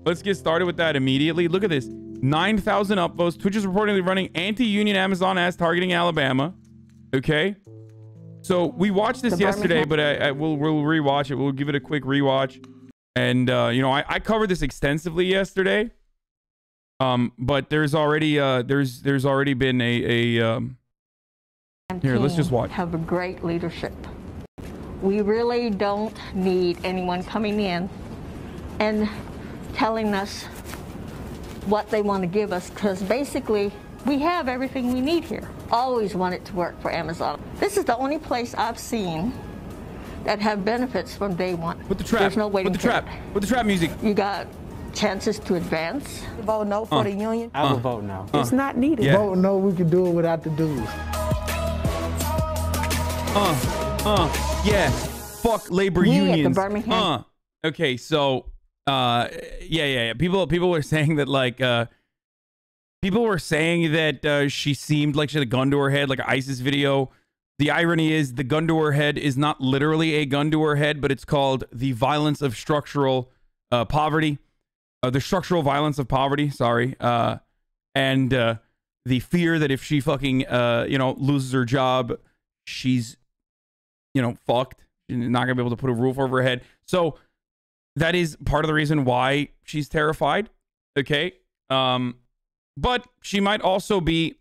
Let's get started with that immediately. Look at this. 9,000 upvotes. Twitch is reportedly running anti-union Amazon ads targeting Alabama. Okay. So we watched this yesterday, but we'll rewatch it. We'll give it a quick rewatch. And, you know, I covered this extensively yesterday. But there's already been a here, let's just watch. Have a great leadership. We really don't need anyone coming in and telling us what they want to give us, because basically we have everything we need here. Always wanted to work for Amazon. This is the only place I've seen that have benefits from day one. With the trap. There's no waiting with the trap. With the trap music. You got chances to advance. Vote no for the union. I will vote no. It's not needed. Yeah. Vote no, we can do it without the dues. Yeah. Fuck labor unions. Birmingham. Okay, so yeah. People were saying that, like, people were saying that she seemed like she had a gun to her head, like an ISIS video. The irony is the gun to her head is not literally a gun to her head, but it's called the violence of structural poverty. The structural violence of poverty, sorry. And the fear that if she fucking, you know, loses her job, she's, you know, fucked. She's not going to be able to put a roof over her head. So that is part of the reason why she's terrified. Okay. But she might also be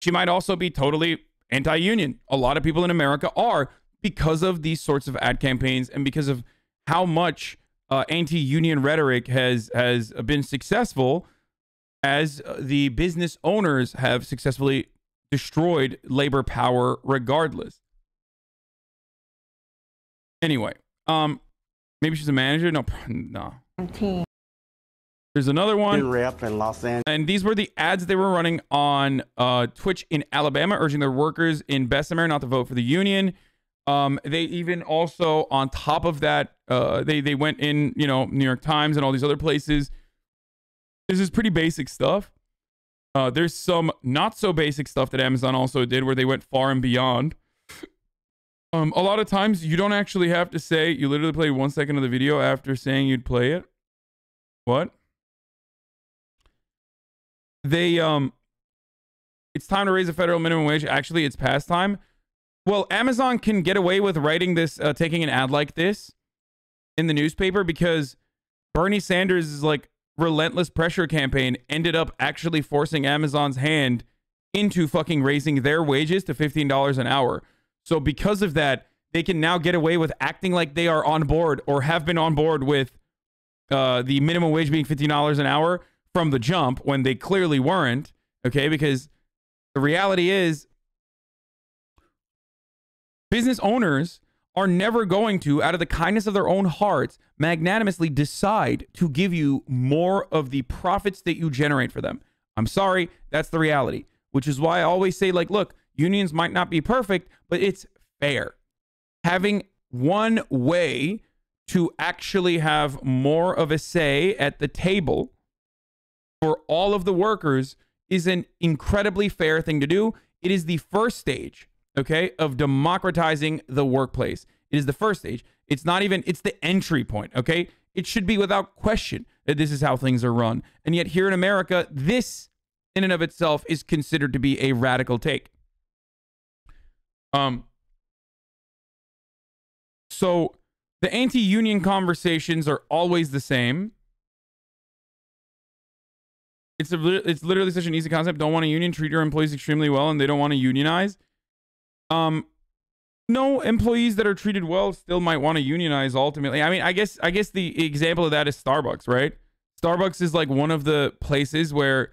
totally anti-union. A lot of people in America are, because of these sorts of ad campaigns and because of how much anti-union rhetoric has been successful, as the business owners have successfully destroyed labor power regardless. Anyway, maybe she's a manager. No. There's another one. In Los Angeles. And these were the ads they were running on Twitch in Alabama, urging their workers in Bessemer not to vote for the union. They even also, on top of that, they went in, you know, New York Times and all these other places. This is pretty basic stuff. There's some not so basic stuff that Amazon also did where they went far and beyond. A lot of times you don't actually have to say, you literally play 1 second of the video after saying you'd play it. What? They, it's time to raise the federal minimum wage. Actually, it's past time. Well, Amazon can get away with writing this, taking an ad like this in the newspaper because Bernie Sanders' like relentless pressure campaign ended up actually forcing Amazon's hand into fucking raising their wages to $15 an hour. So because of that, they can now get away with acting like they are on board or have been on board with the minimum wage being $15 an hour from the jump when they clearly weren't. Okay, because the reality is business owners are never going to, out of the kindness of their own hearts, magnanimously decide to give you more of the profits that you generate for them. I'm sorry, that's the reality. Which is why I always say, like, look, unions might not be perfect, but it's fair. Having one way to actually have more of a say at the table for all of the workers is an incredibly fair thing to do. It is the first stage, okay, of democratizing the workplace. It is the first stage. It's not even, it's the entry point, okay? It should be without question that this is how things are run. And yet here in America, this in and of itself is considered to be a radical take. So the anti-union conversations are always the same. It's literally such an easy concept. Don't want a union, treat your employees extremely well, and they don't want to unionize. No, employees that are treated well still might want to unionize ultimately. I mean, I guess the example of that is Starbucks, right? Starbucks is like one of the places where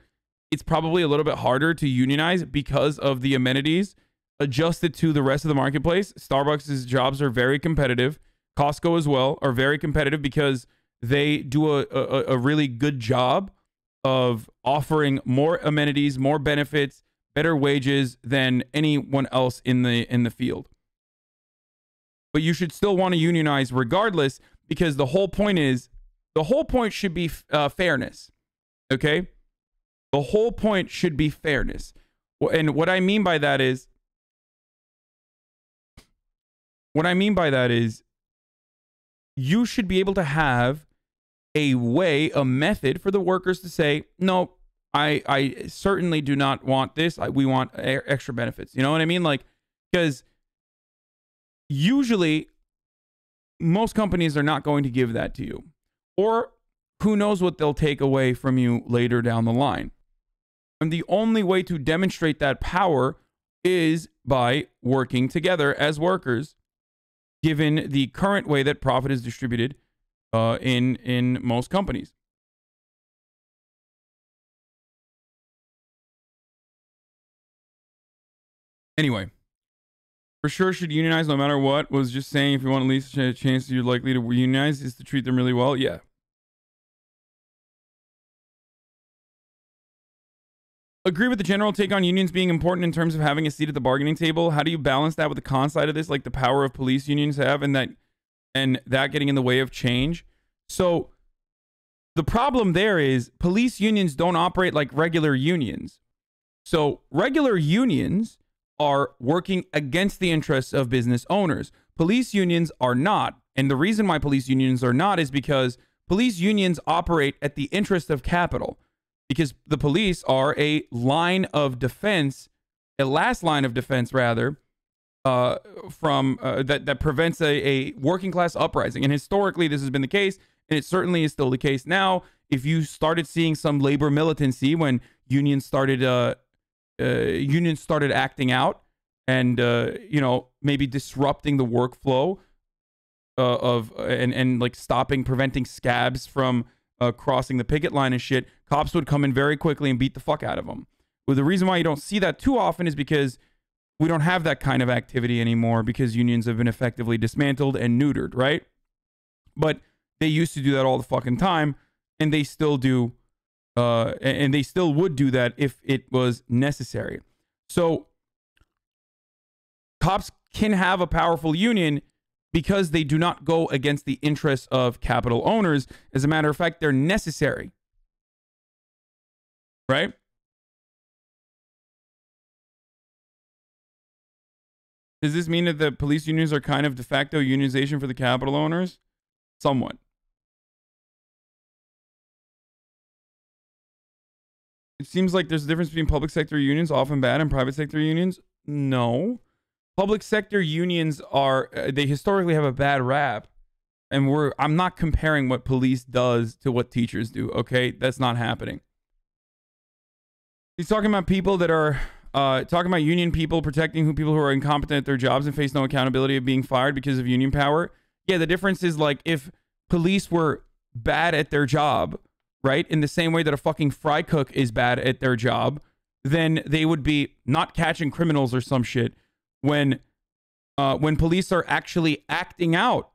it's probably a little bit harder to unionize because of the amenities adjusted to the rest of the marketplace. Starbucks' jobs are very competitive. Costco as well are very competitive because they do a really good job of offering more amenities, more benefits, better wages than anyone else in the field. But you should still want to unionize regardless, because the whole point should be fairness. Okay? The whole point should be fairness. And what I mean by that is you should be able to have a way, a method for the workers to say, no, I certainly do not want this. We want extra benefits. You know what I mean? Like, because usually most companies are not going to give that to you, or who knows what they'll take away from you later down the line. And the only way to demonstrate that power is by working together as workers, given the current way that profit is distributed in most companies. Anyway, for sure should unionize no matter what. Was just saying, if you want at least a chance you're likely to unionize is to treat them really well. Yeah. Agree with the general take on unions being important in terms of having a seat at the bargaining table. How do you balance that with the con side of this, like the power of police unions have, and that getting in the way of change? So the problem there is police unions don't operate like regular unions. So regular unions are working against the interests of business owners. Police unions are not. And the reason why police unions are not is because police unions operate at the interest of capital. Because the police are a line of defense, a last line of defense, rather, from that prevents a working class uprising. And historically, this has been the case, and it certainly is still the case now. If you started seeing some labor militancy when unions started acting out and maybe disrupting the workflow and like preventing scabs from crossing the picket line and shit, cops would come in very quickly and beat the fuck out of them. Well, the reason why you don't see that too often is because we don't have that kind of activity anymore, because unions have been effectively dismantled and neutered, right? But they used to do that all the fucking time, and they still do, and they still would do that if it was necessary. So cops can have a powerful union because they do not go against the interests of capital owners. As a matter of fact, they're necessary. Right? Does this mean that the police unions are kind of de facto unionization for the capital owners? Somewhat. It seems like there's a difference between public sector unions, often bad, and private sector unions. No. Public sector unions are, they historically have a bad rap. And I'm not comparing what police does to what teachers do, okay? That's not happening. He's talking about people that are, talking about union people protecting people who are incompetent at their jobs and face no accountability of being fired because of union power. Yeah, the difference is like if police were bad at their job, right? In the same way that a fucking fry cook is bad at their job, then they would be not catching criminals or some shit. When police are actually acting out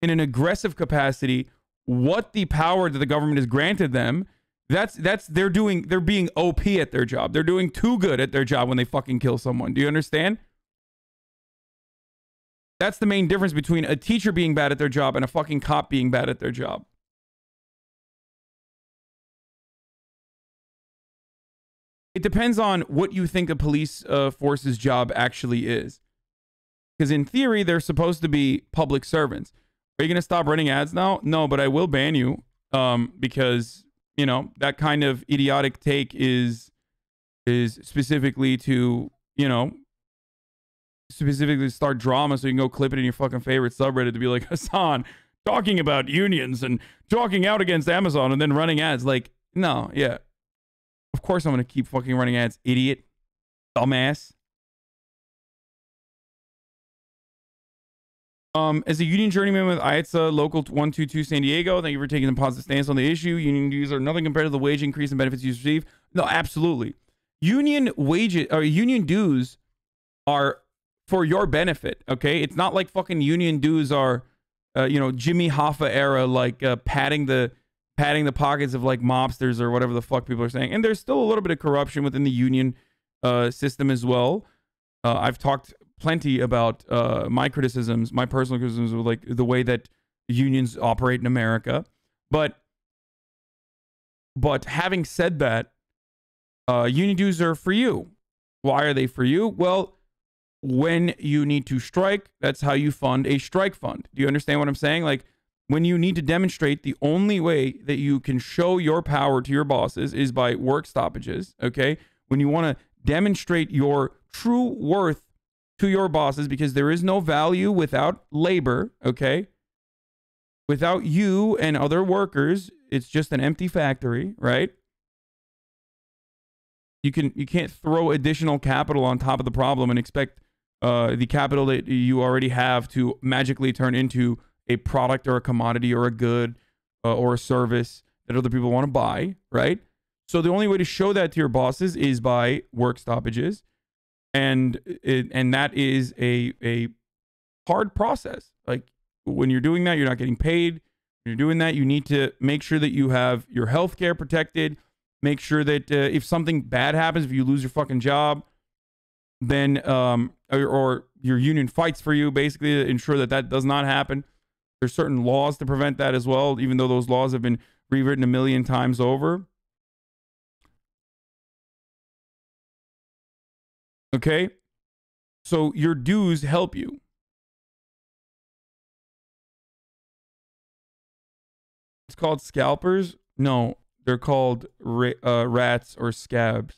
in an aggressive capacity what the power that the government has granted them, they're being OP at their job. They're doing too good at their job when they fucking kill someone. Do you understand? That's the main difference between a teacher being bad at their job and a fucking cop being bad at their job. It depends on what you think a police force's job actually is. Because in theory, they're supposed to be public servants. Are you going to stop running ads now? No, but I will ban you because, you know, that kind of idiotic take is specifically to, you know, specifically start drama so you can go clip it in your fucking favorite subreddit to be like, Hasan talking about unions and talking out against Amazon and then running ads. Like, no, yeah. Of course I'm going to keep fucking running ads, idiot. Dumbass. As a union journeyman with IATSA Local 122 San Diego, thank you for taking a positive stance on the issue. Union dues are nothing compared to the wage increase and benefits you receive. No, absolutely. Union wages or union dues are for your benefit, okay? It's not like fucking union dues are, you know, Jimmy Hoffa era, like padding the pockets of like mobsters or whatever the fuck people are saying. And there's still a little bit of corruption within the union system as well. I've talked plenty about my criticisms, my personal criticisms of like the way that unions operate in America. But having said that, union dues are for you. Why are they for you? Well, when you need to strike, that's how you fund a strike fund. Do you understand what I'm saying? Like, when you need to demonstrate, the only way that you can show your power to your bosses is by work stoppages, okay? When you want to demonstrate your true worth to your bosses, because there is no value without labor, okay? Without you and other workers, it's just an empty factory, right? You can't throw additional capital on top of the problem and expect the capital that you already have to magically turn into a product or a commodity or a good or a service that other people want to buy, right? So the only way to show that to your bosses is by work stoppages, and that is a hard process. Like, when you're doing that, you're not getting paid. When you're doing that, you need to make sure that you have your health care protected. Make sure that if something bad happens, if you lose your fucking job, then or your union fights for you, basically to ensure that that does not happen. There's certain laws to prevent that as well, even though those laws have been rewritten a million times over. Okay? So your dues help you. It's called scalpers? No, they're called rats or scabs.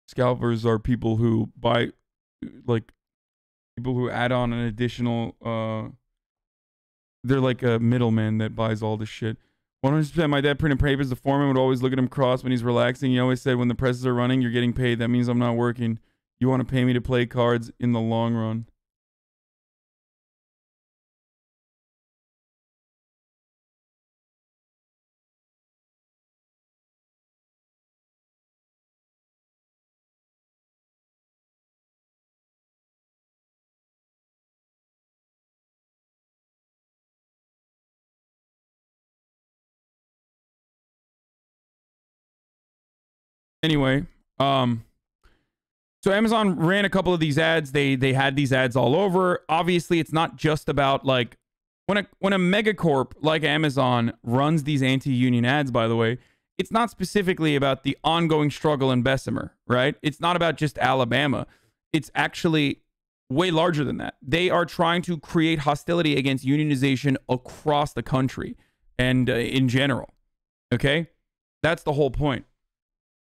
Scalpers are people who buy, like, people who add on an additional, they're like a middleman that buys all this shit. 100%. My dad printed papers. The foreman would always look at him cross when he's relaxing. He always said, when the presses are running, you're getting paid. That means I'm not working. You want to pay me to play cards in the long run. Anyway, so Amazon ran a couple of these ads. They had these ads all over. Obviously, it's not just about, like, when a megacorp like Amazon runs these anti-union ads, by the way, it's not specifically about the ongoing struggle in Bessemer, right? It's not about just Alabama. It's actually way larger than that. They are trying to create hostility against unionization across the country and in general, okay? That's the whole point.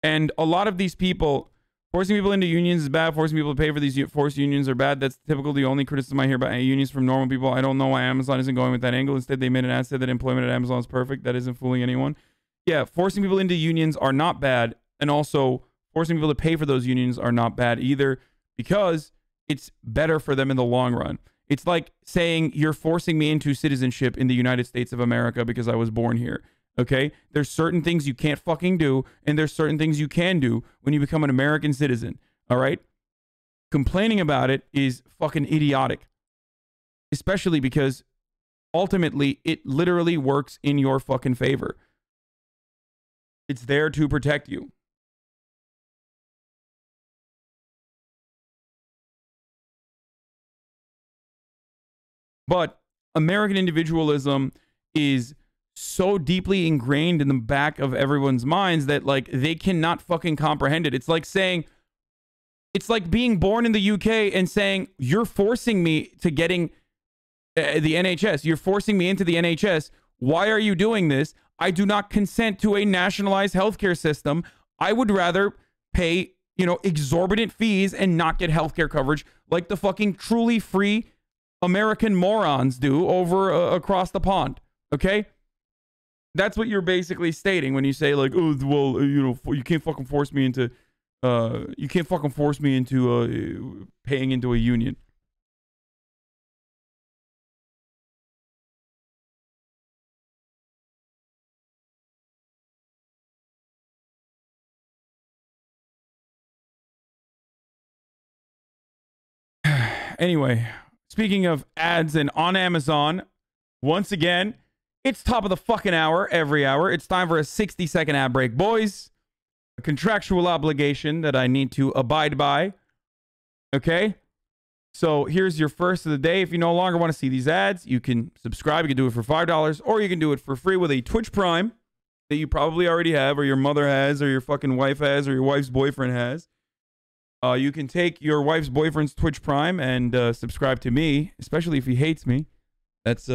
And a lot of these people, forcing people into unions is bad. Forcing people to pay for these forced unions are bad. That's typical. The only criticism I hear about unions from normal people. I don't know why Amazon isn't going with that angle. Instead, they made an ad said that employment at Amazon is perfect. That isn't fooling anyone. Yeah, forcing people into unions are not bad. And also, forcing people to pay for those unions are not bad either, because it's better for them in the long run. It's like saying you're forcing me into citizenship in the United States of America because I was born here. Okay, there's certain things you can't fucking do, and there's certain things you can do when you become an American citizen. All right, complaining about it is fucking idiotic, especially because ultimately it literally works in your fucking favor. It's there to protect you. But American individualism is so deeply ingrained in the back of everyone's minds that, like, they cannot fucking comprehend it. It's like saying, it's like being born in the UK and saying, you're forcing me to getting the NHS. You're forcing me into the NHS. Why are you doing this? I do not consent to a nationalized healthcare system. I would rather pay, you know, exorbitant fees and not get healthcare coverage like the fucking truly free American morons do over across the pond. Okay? That's what you're basically stating when you say, like, oh, well, you know, you can't fucking force me into, paying into a union. Anyway, speaking of ads and on Amazon, once again, it's top of the fucking hour, every hour. It's time for a 60-second ad break, boys. A contractual obligation that I need to abide by. Okay? So here's your first of the day. If you no longer want to see these ads, you can subscribe. You can do it for $5, or you can do it for free with a Twitch Prime that you probably already have, or your mother has, or your fucking wife has, or your wife's boyfriend has. You can take your wife's boyfriend's Twitch Prime and subscribe to me, especially if he hates me. That's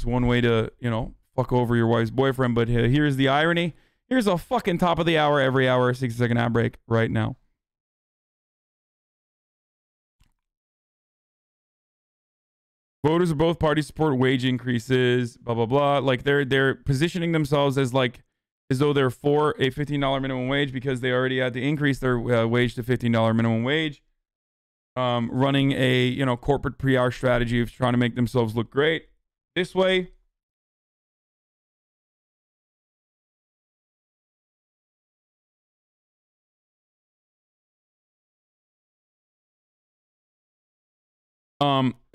one way to, you know, fuck over your wife's boyfriend. But here's the irony. Here's a fucking top of the hour, every hour, 60-second ad break right now. Voters of both parties support wage increases, blah, blah, blah. Like they're positioning themselves as though they're for a $15 minimum wage because they already had to increase their wage to $15 minimum wage. Running a, you know, corporate PR strategy of trying to make themselves look great. This way,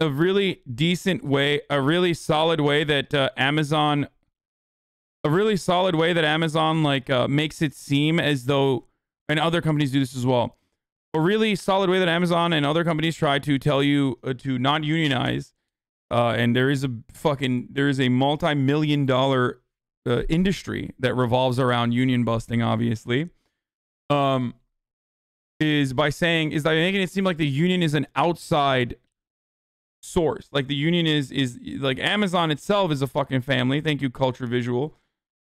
a really decent way, a really solid way that Amazon like makes it seem as though, and other companies do this as well. A really solid way that Amazon and other companies try to tell you to not unionize. And there is a multi-million-dollar industry that revolves around union busting, obviously. Is by making it seem like the union is an outside source. Like the union is like Amazon itself is a fucking family. Thank you, Culture Visual,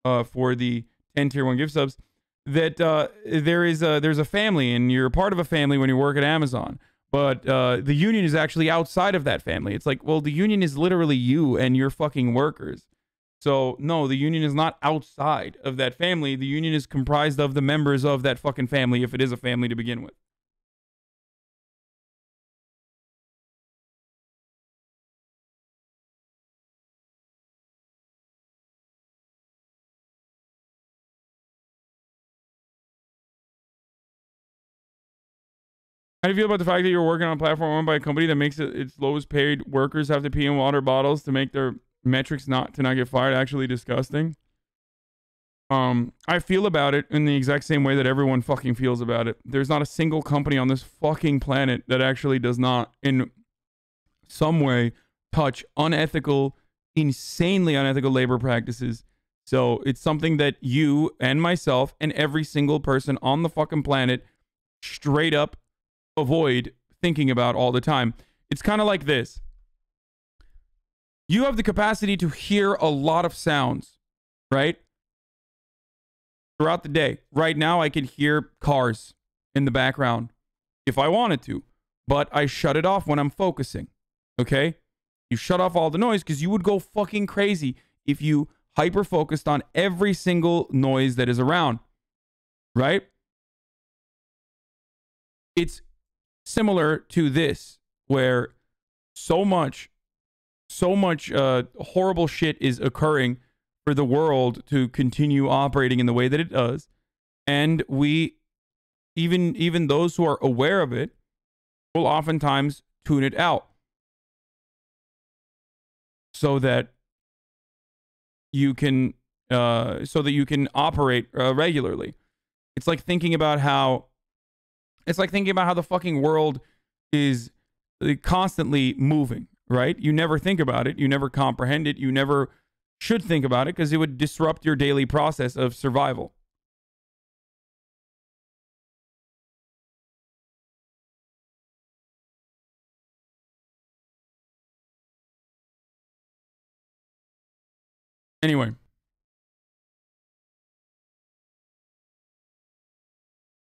for the 10 tier 1 gift subs. That there's a family, and you're a part of a family when you work at Amazon. But the union is actually outside of that family. It's like, well, the union is literally you and your fucking workers. So, no, the union is not outside of that family. The union is comprised of the members of that fucking family, if it is a family to begin with. How do you feel about the fact that you're working on a platform owned by a company that makes its lowest paid workers have to pee in water bottles to make their metrics not get fired? Actually disgusting. I feel about it in the exact same way that everyone fucking feels about it. There's not a single company on this fucking planet that actually does not in some way touch unethical, insanely unethical labor practices. So it's something that you and myself and every single person on the fucking planet straight up avoid thinking about all the time. It's kind of like this. You have the capacity to hear a lot of sounds, right? Throughout the day. Right now, I can hear cars in the background if I wanted to, but I shut it off when I'm focusing, okay? You shut off all the noise because you would go fucking crazy if you hyper-focused on every single noise that is around, right? It's similar to this, where so much horrible shit is occurring for the world to continue operating in the way that it does, and we, even those who are aware of it, will oftentimes tune it out so that you can operate regularly. It's like thinking about how the fucking world is constantly moving, right? You never think about it. You never comprehend it. You never should think about it because it would disrupt your daily process of survival. Anyway.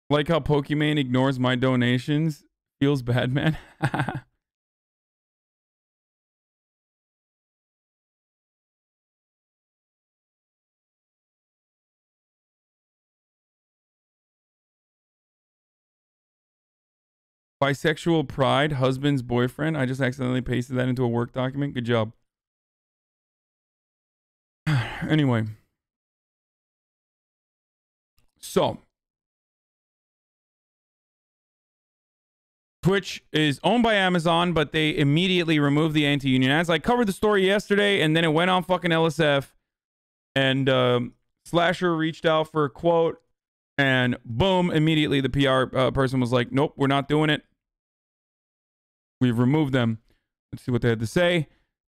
Like how Pokimane ignores my donations. Feels bad, man. Bisexual pride, husband's boyfriend. I just accidentally pasted that into a Word document. Good job. Anyway. So. Twitch is owned by Amazon, but they immediately removed the anti-union ads. I covered the story yesterday, and then it went on fucking LSF. And Slasher reached out for a quote, and boom, immediately the PR person was like, nope, we're not doing it. We've removed them. Let's see what they had to say.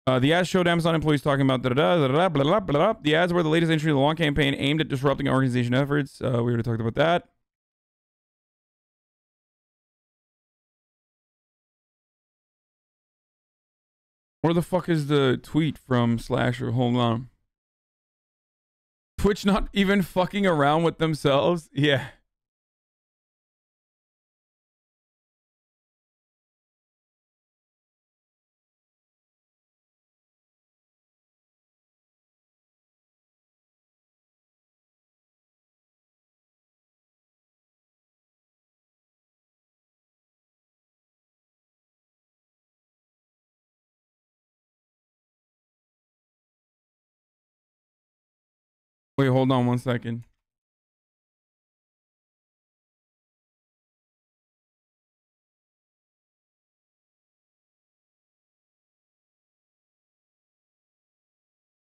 The ads showed Amazon employees talking about blah. The ads were the latest entry in the long campaign aimed at disrupting organization efforts. We already talked about that. Where the fuck is the tweet from Slasher? Hold on. Twitch not even fucking around with themselves? Yeah. Wait, hold on 1 second.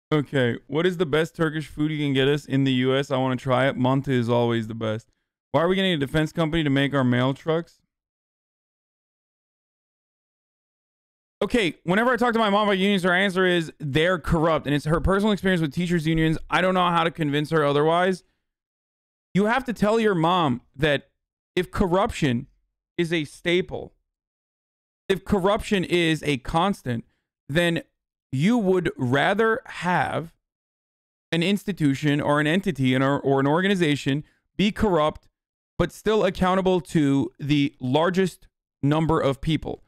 Okay, what is the best Turkish food you can get us in the US? I want to try it. Manta is always the best. Why are we getting a defense company to make our mail trucks? Okay, whenever I talk to my mom about unions, her answer is they're corrupt. And it's her personal experience with teachers' unions. I don't know how to convince her otherwise. You have to tell your mom that if corruption is a staple, if corruption is a constant, then you would rather have an institution or an entity or an organization be corrupt, but still accountable to the largest number of people.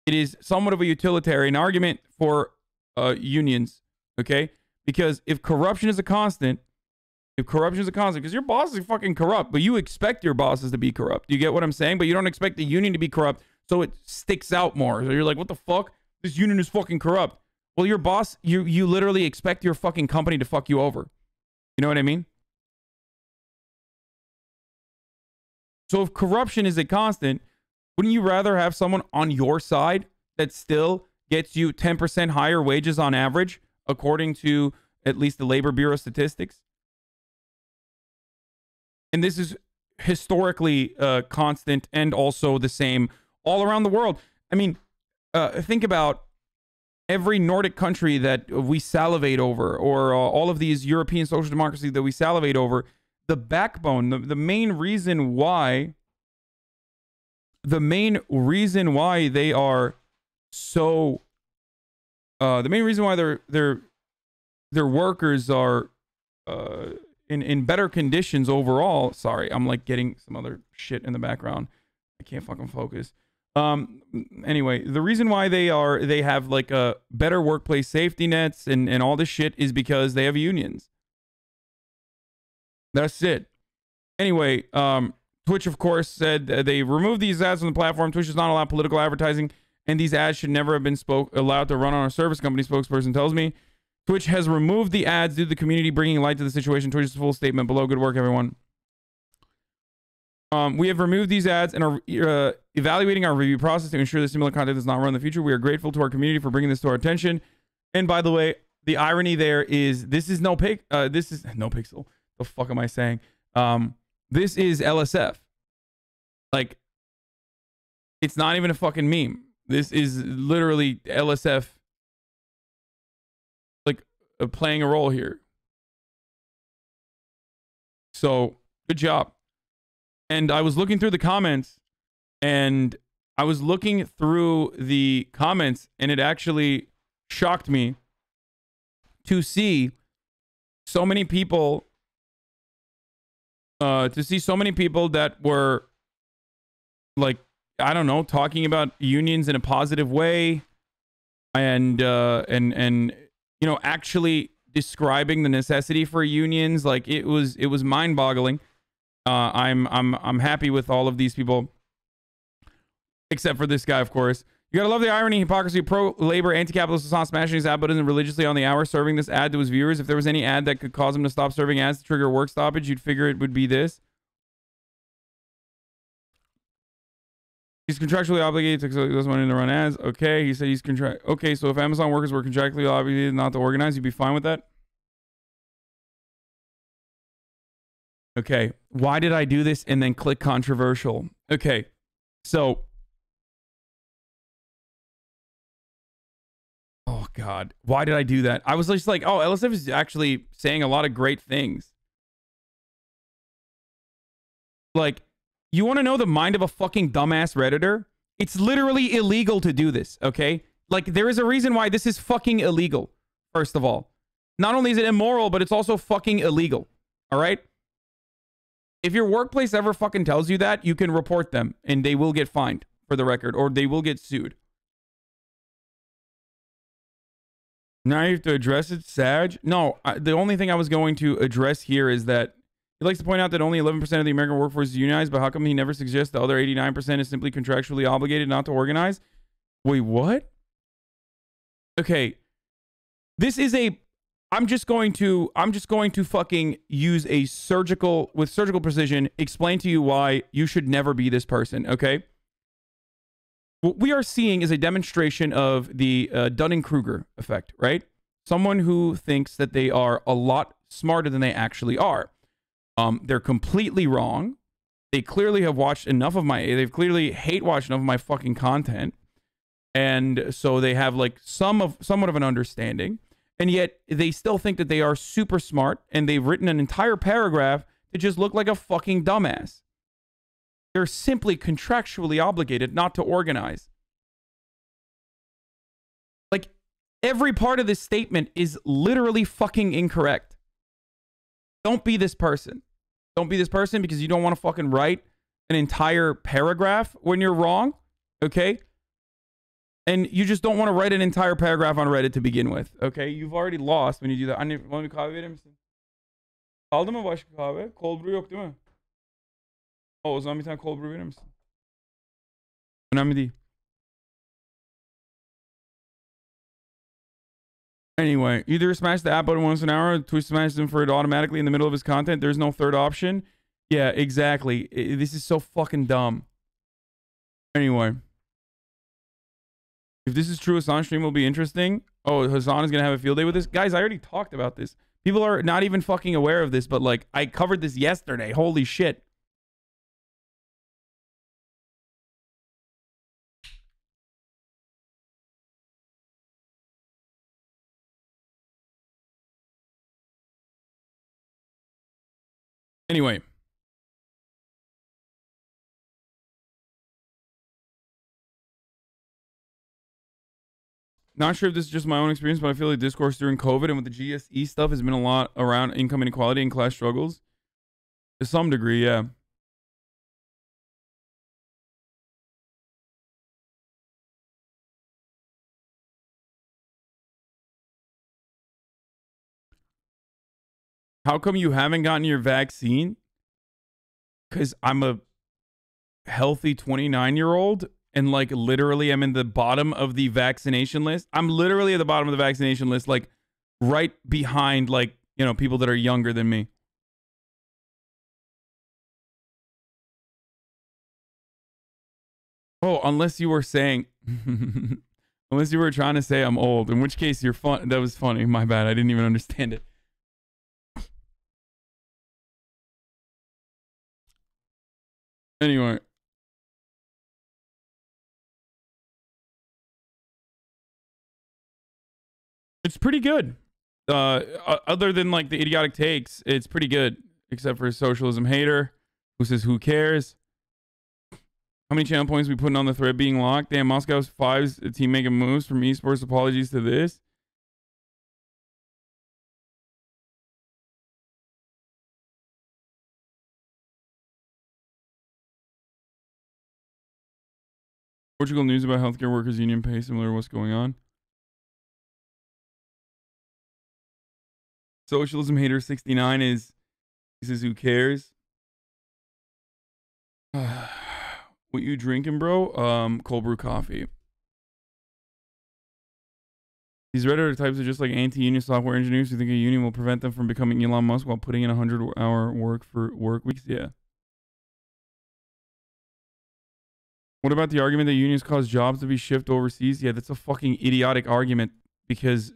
It is somewhat of a utilitarian argument for unions, okay? Because if corruption is a constant, because your boss is fucking corrupt, but you expect your bosses to be corrupt. You get what I'm saying? But you don't expect the union to be corrupt, so it sticks out more. So you're like, what the fuck? This union is fucking corrupt. Well, your boss, you literally expect your fucking company to fuck you over. You know what I mean? So if corruption is a constant, wouldn't you rather have someone on your side that still gets you 10% higher wages on average, according to at least the Labor Bureau statistics? And this is historically constant and also the same all around the world. I mean, think about every Nordic country that we salivate over, or all of these European social democracies that we salivate over. The backbone, the main reason why they are so, the main reason why their workers are in better conditions overall. Sorry, I'm like getting some other shit in the background. I can't fucking focus. Anyway, the reason why they have like a better workplace safety nets and all this shit is because they have unions. That's it. Anyway, Twitch, of course, said they removed these ads from the platform. Twitch does not allow political advertising, and these ads should never have been allowed to run on a service company, spokesperson tells me. Twitch has removed the ads due to the community bringing light to the situation. Twitch's full statement below. Good work, everyone. We have removed these ads and are evaluating our review process to ensure that similar content does not run in the future. We are grateful to our community for bringing this to our attention. And by the way, the irony there is this is no pixel. The fuck am I saying? This is LSF. Like, it's not even a fucking meme. This is literally LSF, like, playing a role here. So, good job. And I was looking through the comments, and it actually shocked me to see so many people, that were, like, I don't know, talking about unions in a positive way, and you know, actually describing the necessity for unions. Like, it was mind-boggling. I'm happy with all of these people, except for this guy, of course. You gotta love the irony, hypocrisy, pro-labor, anti-capitalist Hasan smashing his ad button religiously on the hour, serving this ad to his viewers. If there was any ad that could cause him to stop serving ads to trigger a work stoppage, you'd figure it would be this. He's contractually obligated to this money to run ads. Okay, he said he's okay, so if Amazon workers were contractually obligated not to organize, you'd be fine with that? Okay, why did I do this and then click controversial? Okay, so... oh, God. Why did I do that? I was just like, oh, LSF is actually saying a lot of great things. Like, you want to know the mind of a fucking dumbass Redditor? It's literally illegal to do this, okay? Like, there is a reason why this is fucking illegal, first of all. Not only is it immoral, but it's also fucking illegal. All right? If your workplace ever fucking tells you that, you can report them and they will get fined, for the record, or they will get sued. Now you have to address it, Sag? No, the only thing I was going to address here is that he likes to point out that only 11% of the American workforce is unionized, but how come he never suggests the other 89% is simply contractually obligated not to organize? Wait, what? Okay. This is a... I'm just going to fucking use a surgical precision, explain to you why you should never be this person, okay? What we are seeing is a demonstration of the Dunning-Kruger effect, right? Someone who thinks that they are a lot smarter than they actually are. They're completely wrong. They clearly have watched enough of they've clearly watched enough of my fucking content. And so they have like somewhat of an understanding. And yet they still think that they are super smart, and they've written an entire paragraph to just look like a fucking dumbass. They're simply contractually obligated not to organize. Like, every part of this statement is literally fucking incorrect. Don't be this person. Don't be this person because you don't want to fucking write an entire paragraph when you're wrong, okay? And you just don't want to write an entire paragraph on Reddit to begin with, okay? You've already lost when you do that. Bana bir kahve verir misin? Kaldı mı başka kahve? Cold brew yok değil mi? O zaman bir tane cold brew verir misin? Önemli değil. Anyway, either smash the app button once an hour, or twist smash them for it automatically in the middle of his content. There's no third option. Yeah, exactly. This is so fucking dumb. Anyway. If this is true, Hasan stream will be interesting. Oh, Hasan is going to have a field day with this. Guys, I already talked about this. People are not even fucking aware of this, but like, I covered this yesterday. Holy shit. Anyway. Not sure if this is just my own experience, but I feel like discourse during COVID and with the GSE stuff has been a lot around income inequality and class struggles. To some degree, yeah. How come you haven't gotten your vaccine? Because I'm a healthy 29-year-old. And like literally I'm in the bottom of the vaccination list. I'm literally at the bottom of the vaccination list, like right behind like, you know, people that are younger than me. Oh, unless you were saying, unless you were trying to say I'm old, in which case you're fun. That was funny. My bad. I didn't even understand it. Anyway. It's pretty good. Other than like the idiotic takes, it's pretty good. Except for socialism hater who says who cares. How many channel points we putting on the thread being locked? Damn, Moscow's fives team making moves from esports apologies to this. Portugal news about healthcare workers union pay similar to what's going on. Socialism hater 69 he says who cares? What you drinking, bro? Cold brew coffee. These Redditor types are just like anti-union software engineers who think a union will prevent them from becoming Elon Musk while putting in 100-hour work weeks. Yeah. What about the argument that unions cause jobs to be shipped overseas? Yeah, that's a fucking idiotic argument because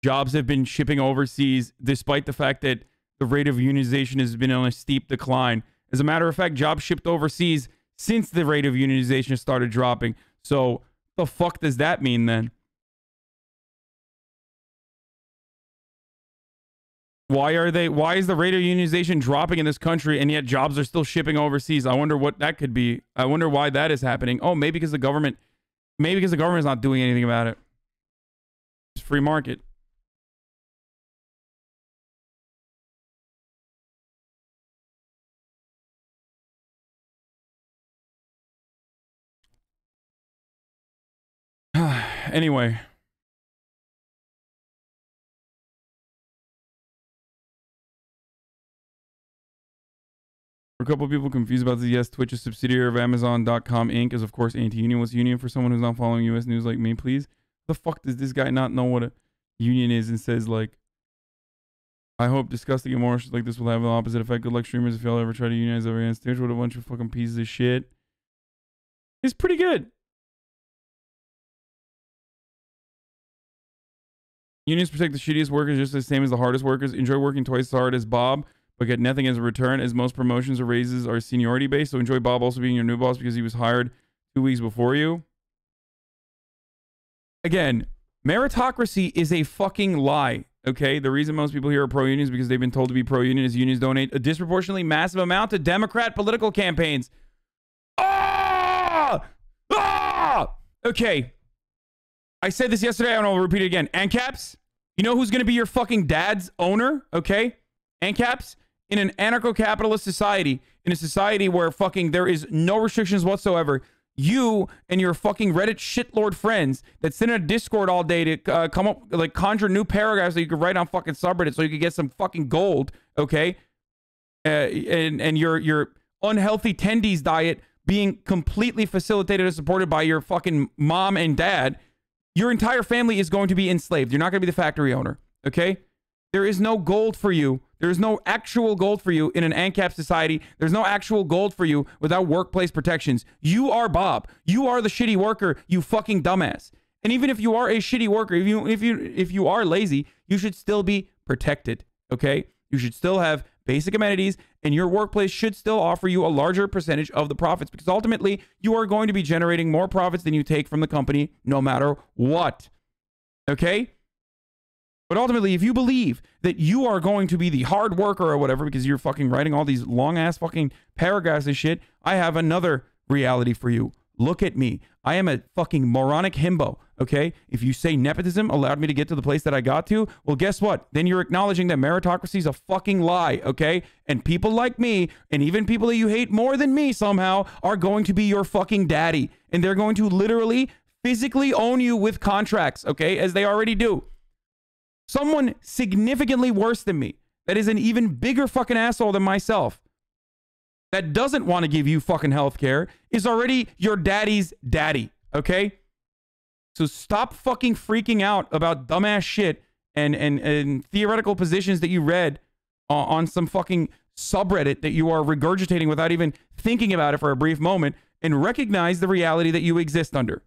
jobs have been shipping overseas despite the fact that the rate of unionization has been on a steep decline. As a matter of fact, jobs shipped overseas since the rate of unionization started dropping. So the fuck does that mean then? Why is the rate of unionization dropping in this country and yet jobs are still shipping overseas? I wonder what that could be. I wonder why that is happening. Oh, maybe because the government Maybe because the government's not doing anything about it. It's free market. Anyway. A couple of people confused about this. Yes, Twitch is subsidiary of Amazon.com Inc. is of course anti-union. What's union for someone who's not following U.S. news like me, please? The fuck does this guy not know what a union is and says like, I hope disgusting emotions like this will have the opposite effect. Good luck streamers if y'all ever try to unionize over against Twitch. What a bunch of fucking pieces of shit. It's pretty good. Unions protect the shittiest workers just the same as the hardest workers. Enjoy working twice as hard as Bob, but get nothing as a return, as most promotions or raises are seniority based. So enjoy Bob also being your new boss because he was hired 2 weeks before you. Again, meritocracy is a fucking lie. Okay, the reason most people here are pro-union is because they've been told to be pro-union as unions donate a disproportionately massive amount to Democrat political campaigns. Ah! Ah! Okay. I said this yesterday, and I'll repeat it again. ANCAPs, you know who's going to be your fucking dad's owner? Okay? ANCAPs, in an anarcho-capitalist society, in a society where fucking there is no restrictions whatsoever, you and your fucking Reddit shitlord friends that sit in a Discord all day to come up, like, conjure new paragraphs that you could write on fucking subreddit so you could get some fucking gold, okay? And your unhealthy tendies diet being completely facilitated and supported by your fucking mom and dad, your entire family is going to be enslaved. You're not going to be the factory owner, okay? There is no gold for you. There is no actual gold for you in an ANCAP society. There's no actual gold for you without workplace protections. You are Bob. You are the shitty worker, you fucking dumbass. And even if you are a shitty worker, if you are lazy, you should still be protected, okay? You should still have basic amenities, and your workplace should still offer you a larger percentage of the profits, because ultimately you are going to be generating more profits than you take from the company no matter what. Okay? But ultimately, if you believe that you are going to be the hard worker or whatever because you're fucking writing all these long ass fucking paragraphs and shit, I have another reality for you. Look at me. I am a fucking moronic himbo, okay? If you say nepotism allowed me to get to the place that I got to, well, guess what? Then you're acknowledging that meritocracy is a fucking lie, okay? And people like me, and even people that you hate more than me somehow, are going to be your fucking daddy. And they're going to literally, physically own you with contracts, okay? As they already do. Someone significantly worse than me, that is an even bigger fucking asshole than myself, that doesn't want to give you fucking healthcare, is already your daddy's daddy, okay? So stop fucking freaking out about dumbass shit and theoretical positions that you read on some fucking subreddit that you are regurgitating without even thinking about it for a brief moment, and recognize the reality that you exist under.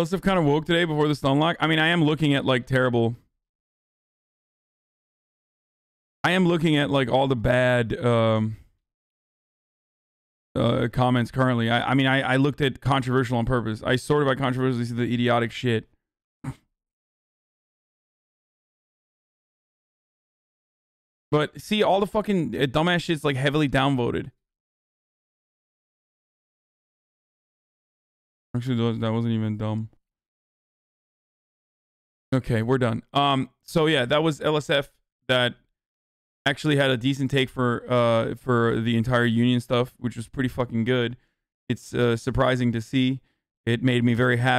Stuff kind of woke today before the unlock. I mean, I am looking at like terrible. I am looking at like all the bad comments currently. I mean, I looked at controversial on purpose. I sorted by controversial to see the idiotic shit. But see, all the fucking dumbass shit's like heavily downvoted. Actually, that wasn't even dumb. Okay, we're done. So yeah, that was LSF that actually had a decent take for the entire union stuff, which was pretty fucking good. It's surprising to see. It made me very happy.